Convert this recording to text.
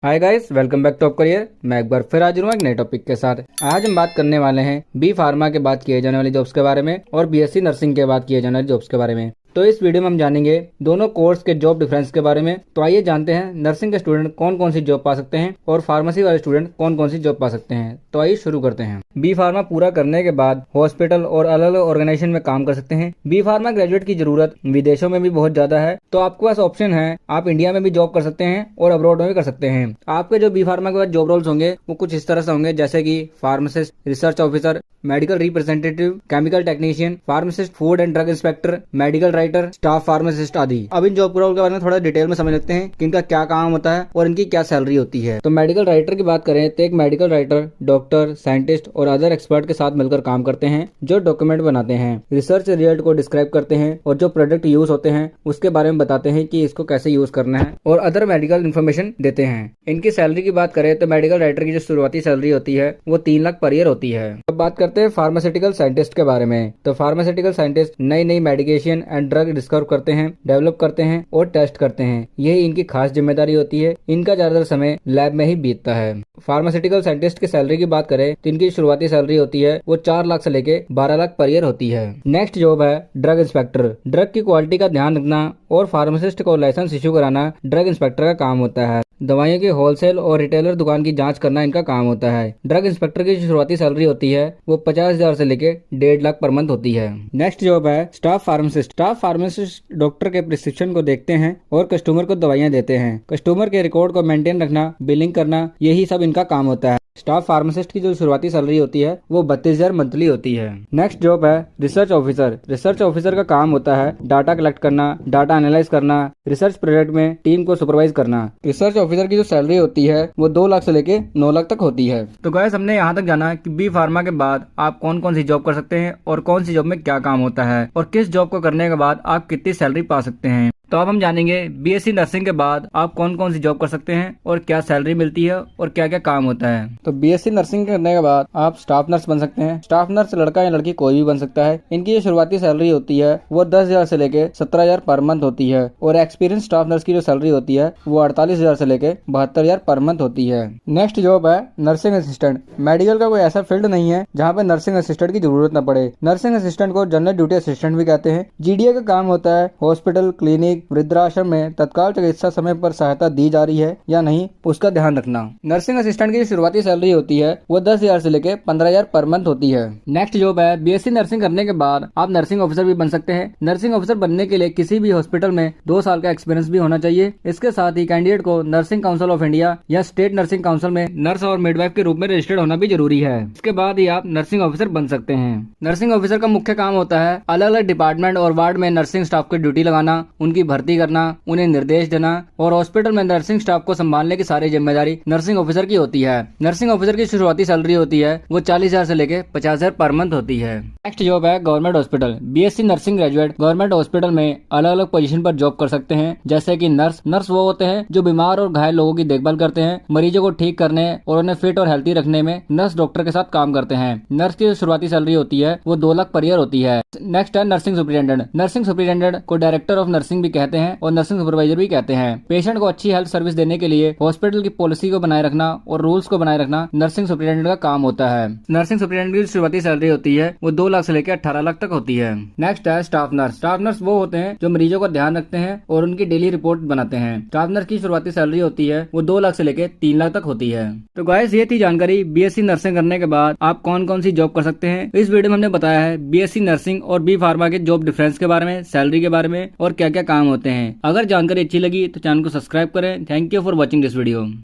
Hi guys, welcome back to top career. मैं एक बार फिर हाजिर हूँ एक नए टॉपिक के साथ। आज हम बात करने वाले हैं बी फार्मा के बाद किए जाने वाली जॉब्स के बारे में और बीएससी नर्सिंग के बाद किए जाने वाली जॉब्स के बारे में। तो इस वीडियो में हम जानेंगे दोनों कोर्स के जॉब डिफरेंस के बारे में। तो आइए जानते हैं नर्सिंग के स्टूडेंट कौन कौन सी जॉब पा सकते हैं और फार्मेसी वाले स्टूडेंट कौन कौन सी जॉब पा सकते हैं। तो आइए शुरू करते हैं। बी फार्मा पूरा करने के बाद हॉस्पिटल और अलग अलग ऑर्गेनाइजेशन में काम कर सकते हैं। बी फार्मा ग्रेजुएट की जरूरत विदेशों में भी बहुत ज्यादा है, तो आपके पास ऑप्शन है, आप इंडिया में भी जॉब कर सकते हैं और अब्रॉड में भी कर सकते हैं। आपके जो बी फार्मा के बाद जॉब रोल्स होंगे वो कुछ इस तरह से होंगे, जैसे कि pharmacist, research officer, medical representative, chemical technician, pharmacist, food and drug inspector, medical writer, staff pharmacist आदि। अब इन जॉब रोल के बारे में थोड़ा डिटेल में समझ लेते हैं कि इनका क्या काम होता है और इनकी क्या सैलरी होती है। तो मेडिकल राइटर की बात करें तो एक मेडिकल राइटर डॉक्टर, साइंटिस्ट और अदर एक्सपर्ट के साथ मिलकर काम करते हैं, जो डॉक्यूमेंट बनाते हैं, रिसर्च रिजल्ट को डिस्क्राइब करते हैं और जो प्रोडक्ट यूज होते हैं उसके बारे में बताते हैं कि इसको कैसे यूज करना है और अदर मेडिकल इन्फॉर्मेशन देते हैं। इनकी सैलरी की बात करें तो मेडिकल राइटर की जो शुरुआती सैलरी होती है वो 3 लाख पर ईयर होती है। अब बात करते हैं फार्मास्यूटिकल साइंटिस्ट के बारे में। तो फार्मास्यूटिकल साइंटिस्ट नई नई मेडिकेशन एंड ड्रग डिस्कवर करते हैं, डेवलप करते हैं और टेस्ट करते हैं। यही इनकी खास जिम्मेदारी होती है। इनका ज्यादातर समय लैब में ही बीतता है। फार्मास्यूटिकल साइंटिस्ट की सैलरी की बात करें तो इनकी शुरुआती सैलरी होती है वो 4 लाख से लेके 12 लाख पर ईयर होती है। नेक्स्ट जॉब है ड्रग इंस्पेक्टर। ड्रग की क्वालिटी का ध्यान रखना और फार्मासिस्ट को लाइसेंस इश्यू कराना ड्रग इंस्पेक्टर का काम होता है। दवाइयों की होलसेल और रिटेलर दुकान की जांच करना इनका काम होता है। ड्रग इंस्पेक्टर की शुरुआती सैलरी होती है वो 50,000 से लेके 1.5 लाख पर मंथ होती है। नेक्स्ट जॉब है staff pharmacist. Staff pharmacist doctor के प्रिस्क्रिप्शन को देखते हैं और कस्टमर को दवाइयां देते हैं। कस्टमर के रिकॉर्ड को मेंटेन रखना, बिलिंग करना, यही सब इनका काम होता है। स्टाफ फार्मासिस्ट की जो शुरुआती सैलरी होती है वो 32,000 मंथली होती है। नेक्स्ट जॉब है रिसर्च ऑफिसर। रिसर्च ऑफिसर का काम होता है डाटा कलेक्ट करना, डाटा एनालाइज करना, रिसर्च प्रोजेक्ट में टीम को सुपरवाइज करना। रिसर्च ऑफिसर की जो सैलरी होती है वो 2 लाख से लेके 9 लाख तक होती है। तो गाइस, हमने यहाँ तक जाना कि बी फार्मा के बाद आप कौन कौन सी जॉब कर सकते हैं और कौन सी जॉब में क्या काम होता है और किस जॉब को करने के बाद आप कितनी सैलरी पा सकते हैं। तो अब हम जानेंगे बीएससी नर्सिंग के बाद आप कौन कौन सी जॉब कर सकते हैं और क्या सैलरी मिलती है और क्या क्या काम होता है। तो बीएससी नर्सिंग करने के बाद आप स्टाफ नर्स बन सकते हैं। स्टाफ नर्स लड़का या लड़की कोई भी बन सकता है। इनकी जो शुरुआती सैलरी होती है वो 10,000 से लेके 17,000 पर मंथ होती है और एक्सपीरियंस स्टाफ नर्स की जो सैलरी होती है वो 48,000 से लेके 72,000 पर मंथ होती है। नेक्स्ट जॉब है नर्सिंग असिस्टेंट। मेडिकल का कोई ऐसा फील्ड नहीं है जहाँ पे नर्सिंग असिस्टेंट की जरूरत न पड़े। नर्सिंग असिस्टेंट को जनरल ड्यूटी असिस्टेंट भी कहते हैं। जीडीए का काम होता है हॉस्पिटल, क्लिनिक, वृद्धाश्रम में तत्काल चिकित्सा समय पर सहायता दी जा रही है या नहीं उसका ध्यान रखना। नर्सिंग असिस्टेंट की शुरुआती सैलरी होती है वो 10,000 से लेके 15,000 पर मंथ होती है। नेक्स्ट जॉब है बीएससी नर्सिंग करने के बाद आप नर्सिंग ऑफिसर भी बन सकते हैं। नर्सिंग ऑफिसर बनने के लिए किसी भी हॉस्पिटल में 2 साल का एक्सपीरियंस भी होना चाहिए। इसके साथ ही कैंडिडेट को नर्सिंग काउंसिल ऑफ इंडिया या स्टेट नर्सिंग काउंसिल में नर्स और मिडवाइफ के रूप में रजिस्टर्ड होना भी जरूरी है। इसके बाद ही आप नर्सिंग ऑफिसर बन सकते हैं। नर्सिंग ऑफिसर का मुख्य काम होता है अलग अलग डिपार्टमेंट और वार्ड में नर्सिंग स्टाफ की ड्यूटी लगाना, उनकी भर्ती करना, उन्हें निर्देश देना और हॉस्पिटल में नर्सिंग स्टाफ को संभालने की सारी जिम्मेदारी नर्सिंग ऑफिसर की होती है। नर्सिंग ऑफिसर की शुरुआती सैलरी होती है वो 40,000 से लेके 50,000 पर मंथ होती है। नेक्स्ट जॉब है government hospital. BSc nursing graduate government hospital में अलग अलग पोजीशन पर जॉब कर सकते हैं, जैसे कि नर्स। नर्स वो होते हैं जो बीमार और घायल लोगों की देखभाल करते हैं, मरीजों को ठीक करने और उन्हें फिट और हेल्थी रखने में नर्स डॉक्टर के साथ काम करते हैं। नर्स की शुरुआती सैलरी होती है वो 2 लाख पर ईयर होती है। नेक्स्ट है नर्सिंग सुपरिटेंडेंट। नर्सिंग सुपरिटेंडेंट को डायरेक्टर ऑफ नर्सिंग भी कहते हैं और नर्सिंग सुपरवाइजर भी कहते हैं। पेशेंट को अच्छी हेल्थ सर्विस देने के लिए हॉस्पिटल की पॉलिसी को बनाए रखना और रूल्स को बनाए रखना नर्सिंग सुपरिटेंडेंट का काम होता है। नर्सिंग सुपरिटेंडेंट की शुरुआती सैलरी होती है वो 2 लाख से लेकर 18 लाख तक होती है। नेक्स्ट है स्टाफ नर्स। स्टाफ नर्स वो होते हैं जो मरीजों का ध्यान रखते हैं और उनकी डेली रिपोर्ट बनाते हैं। स्टाफ नर्स की शुरुआती सैलरी होती है वो 2 लाख से लेकर 3 लाख तक होती है। तो गाइस, ये थी जानकारी बीएससी नर्सिंग करने के बाद आप कौन कौन सी जॉब कर सकते हैं। इस वीडियो में हमने बताया है बीएससी नर्सिंग और बी फार्मा के जॉब डिफरेंस के बारे में, सैलरी के बारे में और क्या क्या काम होते हैं। अगर जानकारी अच्छी लगी तो चैनल को सब्सक्राइब करें। Thank you for watching this video.